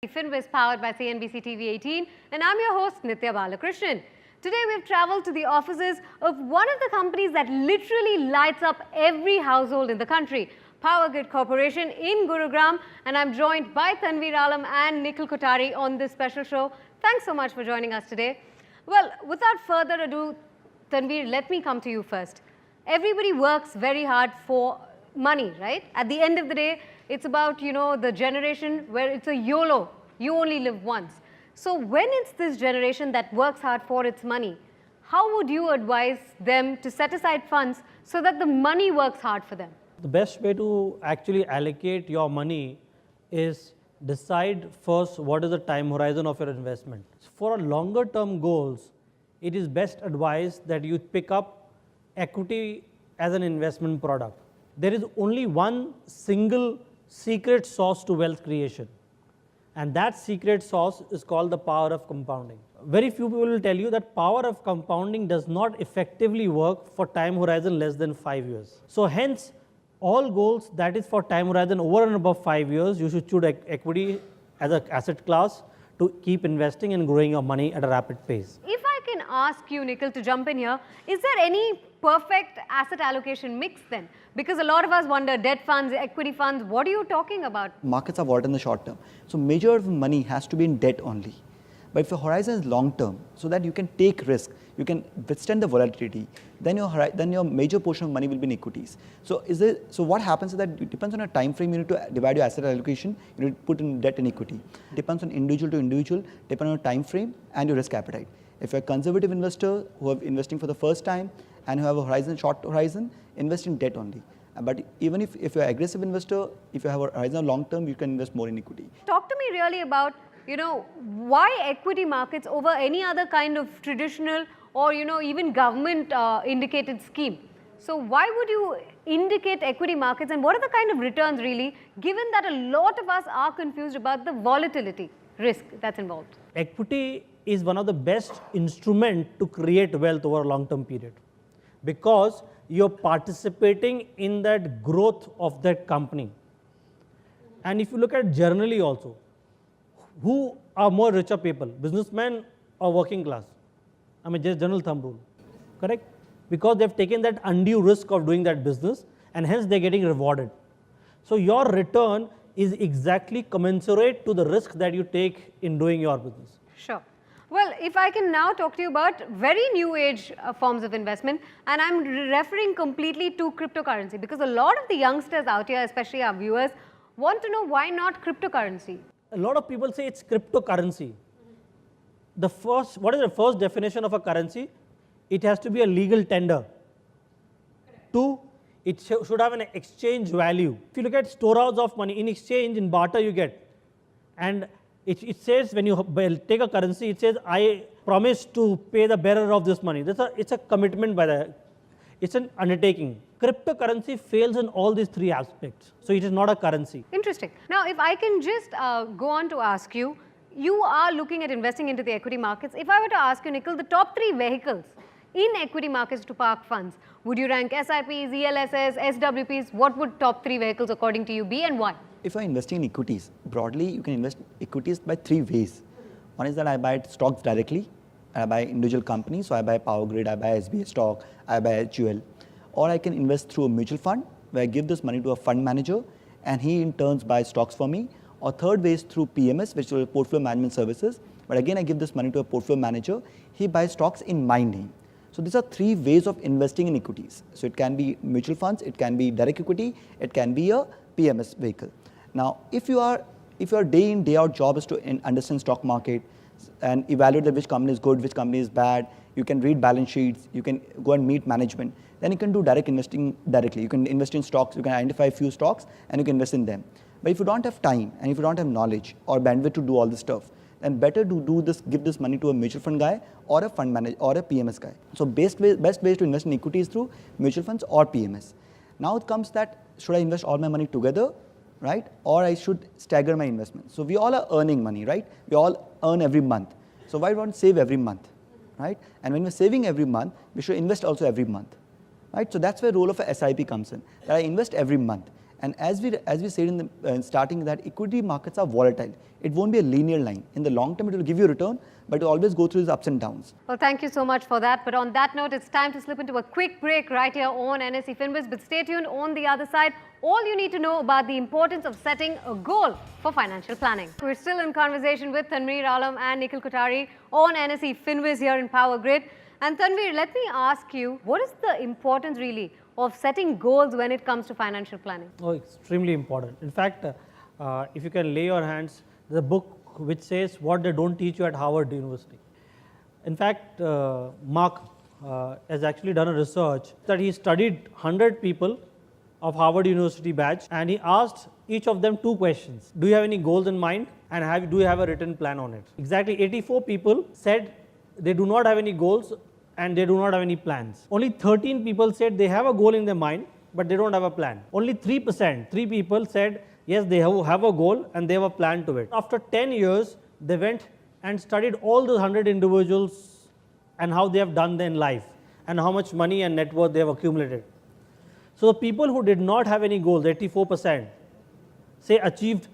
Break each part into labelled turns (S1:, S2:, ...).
S1: FinWiz powered by CNBC TV 18, and I'm your host Nitya Balakrishnan. Today we've traveled to the offices of one of the companies that literally lights up every household in the country, PowerGrid Corporation in Gurugram, and I'm joined by Tanveer Alam and Nikhil Kothari on this special show. Thanks so much for joining us today. Well, without further ado, Tanveer, let me come to you first. Everybody works very hard for money, right? At the end of the day, it's about, the generation where it's a YOLO. You only live once. So when it's this generation that works hard for its money, how would you advise them to set aside funds so that the money works hard for them?
S2: The best way to actually allocate your money is decide first what is the time horizon of your investment. For longer term goals, it is best advised that you pick up equity as an investment product. There is only one single secret sauce to wealth creation, and that secret sauce is called the power of compounding. Very few people will tell you that power of compounding does not effectively work for time horizon less than 5 years. So hence, all goals that is for time horizon over and above 5 years, you should choose equity as an asset class to keep investing and growing your money at a rapid pace.
S1: If I can ask you, Nikhil, to jump in here, is there any perfect asset allocation mix then? Because a lot of us wonder, debt funds, equity funds, what are you talking about?
S3: Markets are volatile in the short term. So major of money has to be in debt only. But if your horizon is long term, so that you can take risk, you can withstand the volatility, then your major portion of money will be in equities. So what happens is that it depends on a time frame. You need to divide your asset allocation. You need to put in debt and equity. It depends on individual to individual, depending on your time frame and your risk appetite. If you're a conservative investor who are investing for the first time and who have a short horizon, invest in debt only. But even if you're an aggressive investor, if you have a horizon long term, you can invest more in equity.
S1: Talk to me really about, why equity markets over any other kind of traditional or, even government indicated scheme. So why would you indicate equity markets, and what are the kind of returns really, given that a lot of us are confused about the volatility risk that's involved?
S2: Equity is one of the best instruments to create wealth over a long-term period, because you're participating in that growth of that company. And if you look at generally also, who are more richer people, businessmen or working class? I mean, just general thumb rule, correct? Because they've taken that undue risk of doing that business, and hence they're getting rewarded. So your return is exactly commensurate to the risk that you take in doing your business.
S1: Sure. Well, if I can now talk to you about very new age forms of investment, and I'm referring completely to cryptocurrency, because a lot of the youngsters out here, especially our viewers, want to know why not cryptocurrency?
S2: A lot of people say it's cryptocurrency. What is the first definition of a currency? It has to be a legal tender. Two, it should have an exchange value. If you look at storehouses of money, in exchange, in barter you get. And it says when you take a currency, it says, I promise to pay the bearer of this money. It's a commitment it's an undertaking. Cryptocurrency fails in all these three aspects. So it is not a currency.
S1: Interesting. Now, if I can just go on to ask you, you are looking at investing into the equity markets. If I were to ask you, Nikhil, the top 3 vehicles in equity markets to park funds, would you rank SIPs, ELSS, SWPs? What would top 3 vehicles according to you be, and why?
S3: If you're investing in equities, broadly you can invest equities by 3 ways. One is that I buy stocks directly, I buy individual companies, so I buy PowerGrid, I buy SBA stock, I buy HUL. Or I can invest through a mutual fund where I give this money to a fund manager and he in turn buys stocks for me. Or third way is through PMS, which is portfolio management services. But again, I give this money to a portfolio manager. He buys stocks in my name. So these are 3 ways of investing in equities. So it can be mutual funds, it can be direct equity, it can be a PMS vehicle. Now, if your day in, day out job is to understand stock market and evaluate that which company is good, which company is bad, you can read balance sheets, you can go and meet management, then you can do direct investing directly. You can invest in stocks, you can identify a few stocks and you can invest in them. But if you don't have time and if you don't have knowledge or bandwidth to do all this stuff, then better to give this money to a mutual fund guy or a fund manager or a PMS guy. So best ways to invest in equity is through mutual funds or PMS. Now it comes that, should I invest all my money together, right? Or I should stagger my investments. So we all are earning money, right? We all earn every month. So why don't save every month, right? And when we're saving every month, we should invest also every month, right? So that's where the role of a SIP comes in, that I invest every month. And as we said in the starting, that equity markets are volatile. It won't be a linear line. In the long term, it will give you a return, but it will always go through these ups and downs.
S1: Well, thank you so much for that. But on that note, it's time to slip into a quick break right here on NSE FinWiz. But stay tuned. On the other side, all you need to know about the importance of setting a goal for financial planning. We're still in conversation with Tanveer Alam and Nikhil Kothari on NSE FinWiz here in PowerGrid. And Tanveer, let me ask you, what is the importance really of setting goals when it comes to financial planning?
S2: Oh, extremely important. In fact, if you can lay your hands, there's a book which says what they don't teach you at Harvard University. In fact, Mark has actually done a research that he studied 100 people of Harvard University batch, and he asked each of them 2 questions. Do you have any goals in mind, and do you have a written plan on it? Exactly 84 people said they do not have any goals and they do not have any plans. Only 13 people said they have a goal in their mind, but they don't have a plan. Only 3%, 3 people said yes, they have a goal and they have a plan to it. After 10 years, they went and studied all the 100 individuals and how they have done in life and how much money and net worth they have accumulated. So the people who did not have any goals, 84%, say achieved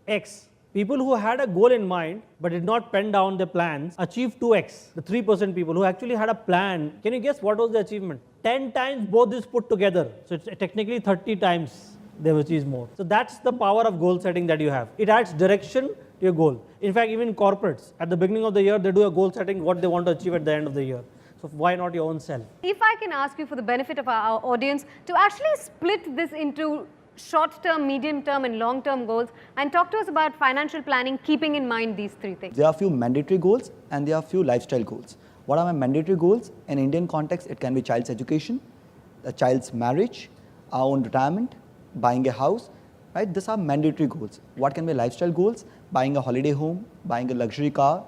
S2: X. People who had a goal in mind but did not pen down their plans achieved 2x. The 3% people who actually had a plan, can you guess what was the achievement? 10 times both this put together. So it's technically 30 times they've achieved more. So that's the power of goal setting that you have. It adds direction to your goal. In fact, even corporates, at the beginning of the year, they do a goal setting, what they want to achieve at the end of the year. So why not your own self?
S1: If I can ask you for the benefit of our audience to actually split this into short-term, medium-term and long-term goals, and talk to us about financial planning keeping in mind these 3 things.
S3: There are a few mandatory goals and there are a few lifestyle goals. What are my mandatory goals? In Indian context, it can be child's education, a child's marriage, our own retirement, buying a house, right? These are mandatory goals. What can be lifestyle goals? Buying a holiday home, buying a luxury car,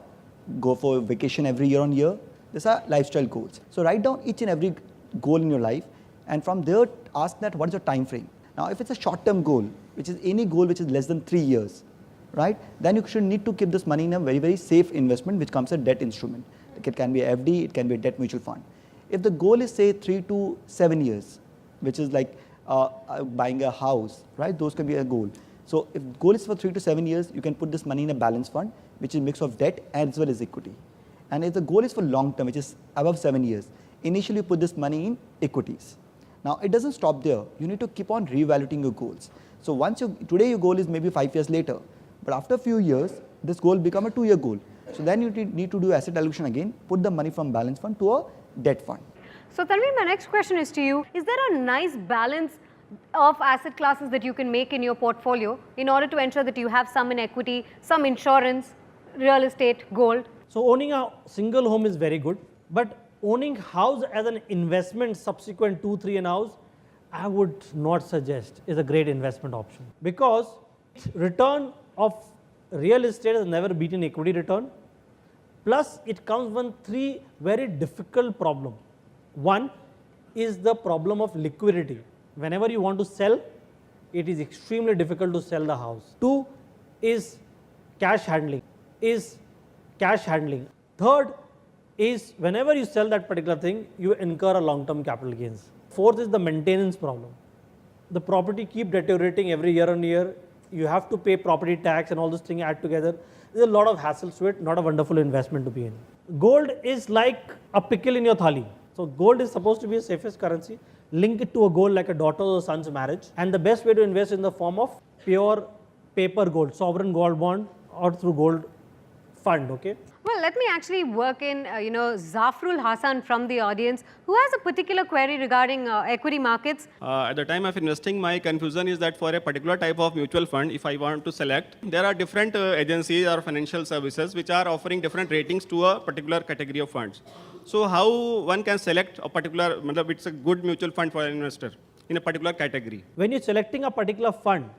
S3: go for a vacation every year on year. These are lifestyle goals. So write down each and every goal in your life, and from there ask that what is your time frame. Now, if it's a short-term goal, which is any goal which is less than 3 years, right, then you should need to keep this money in a very, very safe investment, which comes a debt instrument. It can be a FD, it can be a debt mutual fund. If the goal is say 3 to 7 years, which is like buying a house, right, those can be a goal. So if goal is for 3 to 7 years, you can put this money in a balance fund, which is a mix of debt as well as equity. And if the goal is for long term, which is above 7 years, initially you put this money in equities. Now, it doesn't stop there. You need to keep on reevaluating your goals. So once today your goal is maybe 5 years later, but after a few years, this goal become a 2-year goal. So then you need to do asset allocation again, put the money from balance fund to a debt fund.
S1: So Tanveer, my next question is to you. Is there a nice balance of asset classes that you can make in your portfolio in order to ensure that you have some in equity, some insurance, real estate, gold?
S2: So owning a single home is very good, but owning house as an investment subsequent 2-3 and house, I would not suggest is a great investment option, because return of real estate has never beaten equity return. Plus, it comes with 3 very difficult problems. One is the problem of liquidity. Whenever you want to sell, it is extremely difficult to sell the house. 2 is cash handling. Third is whenever you sell that particular thing, you incur a long-term capital gains. 4th is the maintenance problem. The property keep deteriorating every year on year. You have to pay property tax and all these things add together. There's a lot of hassles to it, not a wonderful investment to be in. Gold is like a pickle in your thali. So gold is supposed to be the safest currency. Link it to a goal like a daughter or son's marriage. And the best way to invest in the form of pure paper gold, sovereign gold bond, or through gold fund, okay?
S1: Well, let me actually work in, Zafrul Hassan from the audience, who has a particular query regarding equity markets.
S4: At the time of investing, my confusion is that for a particular type of mutual fund, if I want to select, there are different agencies or financial services which are offering different ratings to a particular category of funds. So how one can select a particular, it's a good mutual fund for an investor in a particular category?
S2: When you're selecting a particular fund,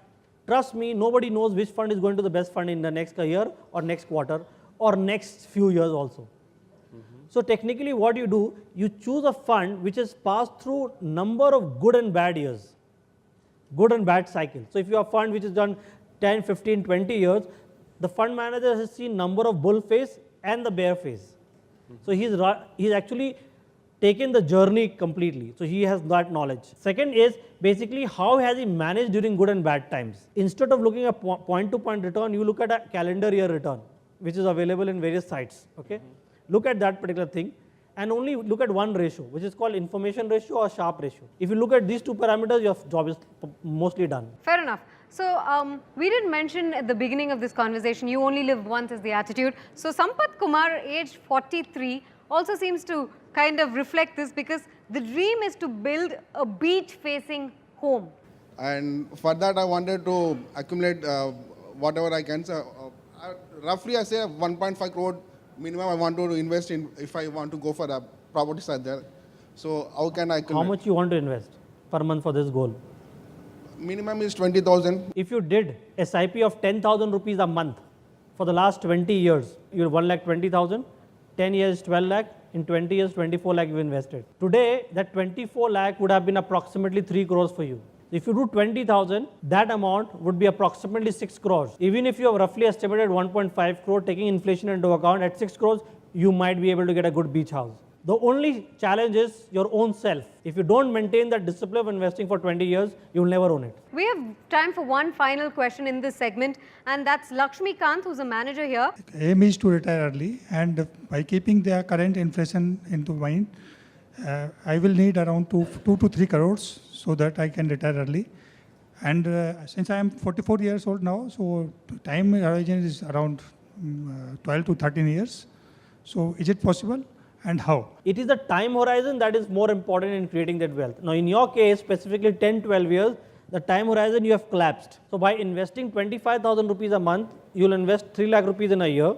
S2: trust me, nobody knows which fund is going to the best fund in the next year or next quarter or next few years also. So technically what you do, you choose a fund which has passed through number of good and bad years, good and bad cycles. So if you have a fund which has done 10, 15, 20 years, the fund manager has seen number of bull phase and the bear phase. So he's actually taken the journey completely. So he has that knowledge. Second is basically how has he managed during good and bad times. Instead of looking at point-to-point return, you look at a calendar year return, which is available in various sites. Okay, look at that particular thing, and only look at one ratio, which is called information ratio or Sharpe ratio. If you look at these two parameters, your job is mostly done.
S1: Fair enough. So we did mention at the beginning of this conversation, you only live once is the attitude. So Sampath Kumar, aged 43, also seems to kind of reflect this, because the dream is to build a beach-facing home.
S5: And for that, I wanted to accumulate whatever I can. So, roughly, I say 1.5 crore minimum I want to invest in if I want to go for a property side there. So how can I accumulate?
S2: How much you want to invest per month for this goal?
S5: Minimum is 20,000.
S2: If you did SIP of 10,000 rupees a month for the last 20 years, you're 1,20,000, 10 years 12 lakh, in 20 years 24 lakh you invested. Today that 24 lakh would have been approximately 3 crores for you. If you do 20,000, that amount would be approximately 6 crores. Even if you have roughly estimated 1.5 crore, taking inflation into account, at 6 crores, you might be able to get a good beach house. The only challenge is your own self. If you don't maintain that discipline of investing for 20 years, you will never own it.
S1: We have time for one final question in this segment, and that's Lakshmi Kant, who's a manager here.
S6: Aim is to retire early, and by keeping the current inflation into mind, I will need around 2 to 3 crores so that I can retire early. And since I am 44 years old now, so time horizon is around 12 to 13 years. So is it possible? And how?
S2: It is the time horizon that is more important in creating that wealth. Now, in your case, specifically 10, 12 years, the time horizon you have collapsed. So, by investing 25,000 rupees a month, you will invest 3 lakh rupees in a year.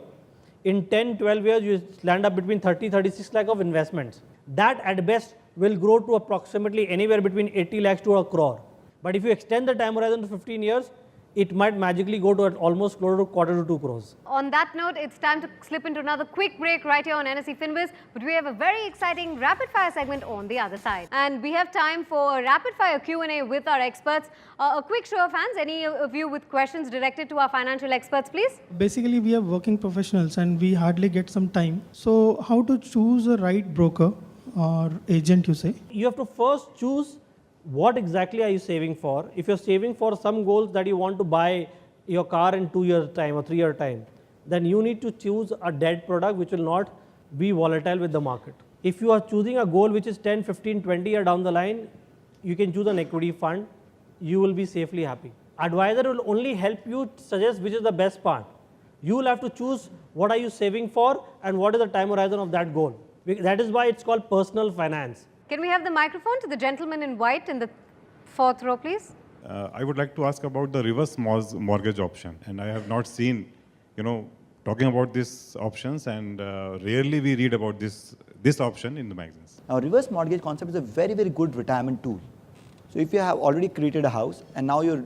S2: In 10, 12 years, you land up between 30, 36 lakh of investments. That at best will grow to approximately anywhere between 80 lakhs to a crore. But if you extend the time horizon to 15 years, it might magically go to almost close to quarter to 2 crores.
S1: On that note, it's time to slip into another quick break right here on NSE FinWiz. But we have a very exciting rapid fire segment on the other side. And we have time for a rapid fire Q&A with our experts. A quick show of hands, any of you with questions directed to our financial experts, please?
S7: Basically, we are working professionals and we hardly get some time. So how to choose a right broker or agent, you say?
S2: You have to first choose what exactly are you saving for. If you're saving for some goals that you want to buy your car in 2 years time or 3 year time, then you need to choose a debt product which will not be volatile with the market. If you are choosing a goal which is 10, 15, 20 year down the line, you can choose an equity fund. You will be safely happy. Advisor will only help you suggest which is the best part. You will have to choose what are you saving for and what is the time horizon of that goal. That is why it's called personal finance.
S1: Can we have the microphone to the gentleman in white in the 4th row, please?
S8: I would like to ask about the reverse mortgage option. And I have not seen, talking about these options, and rarely we read about this option in the magazines.
S3: Now, reverse mortgage concept is a very, very good retirement tool. So if you have already created a house and now you're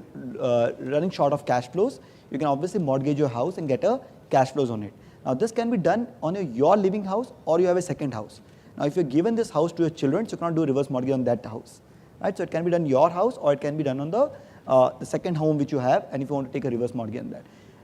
S3: running short of cash flows, you can obviously mortgage your house and get a cash flows on it. Now, this can be done on your living house, or you have a second house. Now, if you're given this house to your children, so you cannot do reverse mortgage on that house, right? So it can be done your house, or it can be done on the second home which you have, and if you want to take a reverse mortgage on that.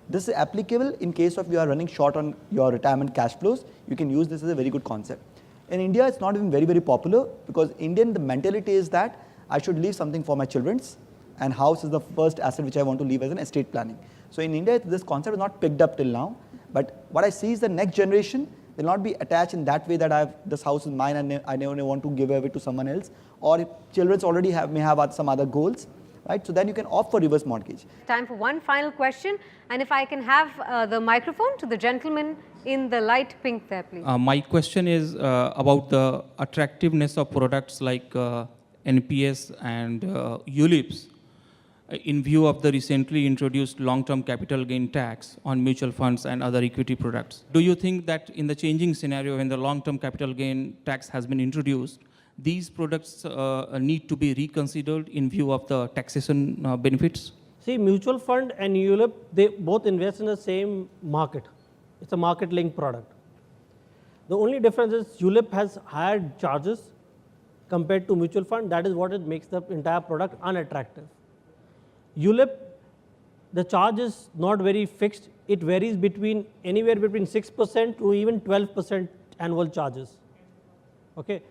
S3: This is applicable in case of you are running short on your retirement cash flows. You can use this as a very good concept. In India, it's not even very, very popular, because Indian, the mentality is that I should leave something for my children's, and house is the first asset which I want to leave as an estate planning. So in India, this concept is not picked up till now. But what I see is the next generation will not be attached in that way that this house is mine and I never want to give away to someone else, or if children already may have some other goals, right? So then you can opt for reverse mortgage.
S1: Time for one final question, and if I can have the microphone to the gentleman in the light pink there, please.
S9: My question is about the attractiveness of products like NPS and ULIPs in view of the recently introduced long-term capital gain tax on mutual funds and other equity products. Do you think that in the changing scenario when the long-term capital gain tax has been introduced, these products need to be reconsidered in view of the taxation benefits?
S2: See, mutual fund and ULIP, they both invest in the same market. It's a market-linked product. The only difference is ULIP has higher charges compared to mutual fund. That is what it makes the entire product unattractive. ULIP, the charge is not very fixed. It varies anywhere between 6% to even 12% annual charges. Okay.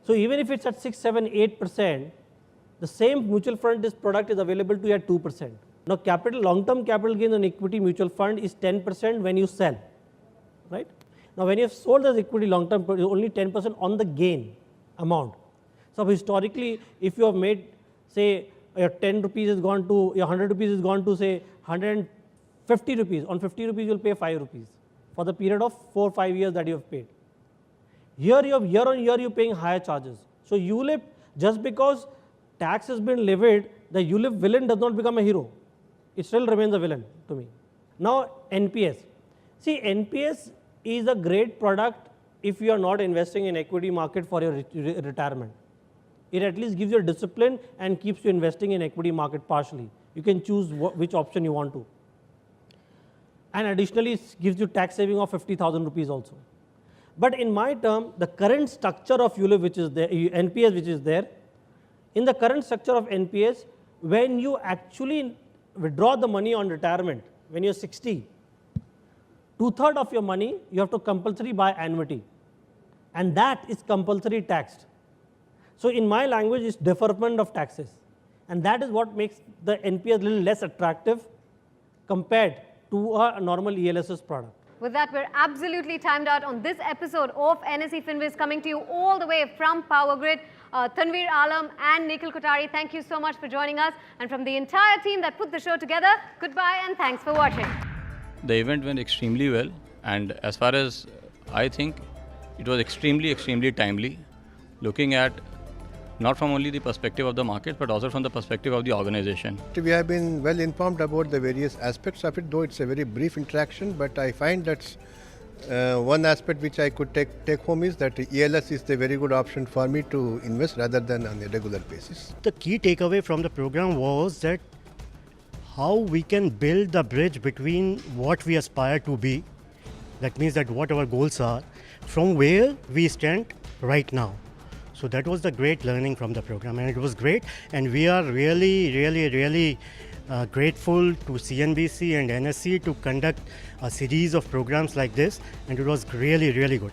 S2: So even if it's at 6, 7, 8%, the same mutual fund product is available to you at 2%. Now long-term capital gain on equity mutual fund is 10% when you sell, right? Now when you have sold as equity long-term, only 10% on the gain amount. So historically, if you have made, say, your 10 rupees has gone to, your 100 rupees has gone to, say, 150 rupees. On 50 rupees, you'll pay 5 rupees for the period of 4 or 5 years that you have paid. Here, you have year on year, you're paying higher charges. So ULIP, just because tax has been levied, the ULIP villain does not become a hero. It still remains a villain to me. Now, NPS. See, NPS is a great product if you are not investing in equity market for your retirement. It at least gives you a discipline and keeps you investing in equity market partially. You can choose which option you want to. And additionally, it gives you tax saving of 50,000 rupees also. But in my term, the current structure of ULIP which is there, NPS which is there, in the current structure of NPS, when you actually withdraw the money on retirement, when you're 60, 2/3 of your money you have to compulsory buy annuity. And that is compulsory taxed. So in my language, it's deferment of taxes. And that is what makes the NPS a little less attractive compared to a normal ELSS product.
S1: With that, we're absolutely timed out on this episode of NSE FinWiz, coming to you all the way from PowerGrid. Tanveer Alam and Nikhil Kothari, thank you so much for joining us. And from the entire team that put the show together, goodbye and thanks for watching.
S10: The event went extremely well, and as far as I think, it was extremely timely, looking at not from only the perspective of the market, but also from the perspective of the organization.
S11: We have been well informed about the various aspects of it, though it's a very brief interaction, but I find that one aspect which I could take home is that ELS is a very good option for me to invest rather than on a regular basis.
S12: The key takeaway from the program was that how we can build the bridge between what we aspire to be, that means that what our goals are, from where we stand right now. So that was the great learning from the program, and it was great, and we are really grateful to CNBC and NSE to conduct a series of programs like this, and it was really good.